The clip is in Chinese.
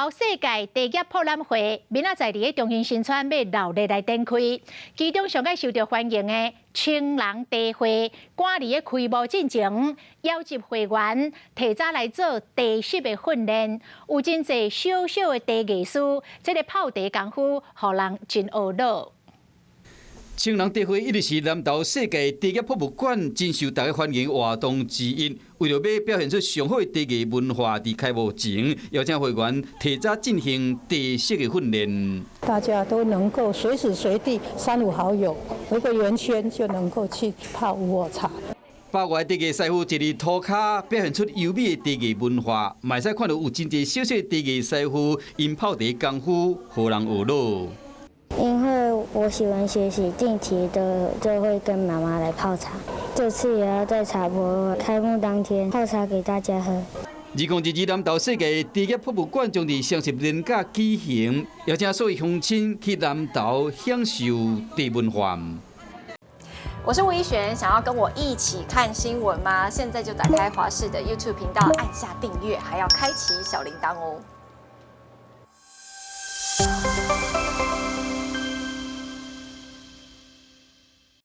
到世界地业博览会，明仔载伫个中兴新村要热烈来展开，其中上个受到欢迎的青人茶会，赶伫个开幕进前，邀集会员提早来做茶室的训练，有真侪小小的茶艺师，这个泡茶功夫，互人真学乐。青人茶会一直是南投世界茶业博物馆真受大家欢迎活动之一。为了要表现出上好的茶艺文化，伫开幕前邀请会员提早进行茶室的训练。大家都能够随时随地三五好友围个圆圈就能够去泡无我茶。包括茶艺师傅一日涂骹，表现出优美的茶艺文化，嘛会使看到有真侪小小的茶艺师傅因泡茶功夫，互人学乐。因为我喜欢学习，定期的就会跟妈妈来泡茶。这次也要在茶博开幕当天泡茶给大家喝。2022南投世界茶业博物馆将伫双十连假举行，邀请所有乡亲去南投享受茶文化。我是吴依璇，想要跟我一起看新闻吗？现在就打开华视的 YouTube 频道，按下订阅，还要开启小铃铛哦。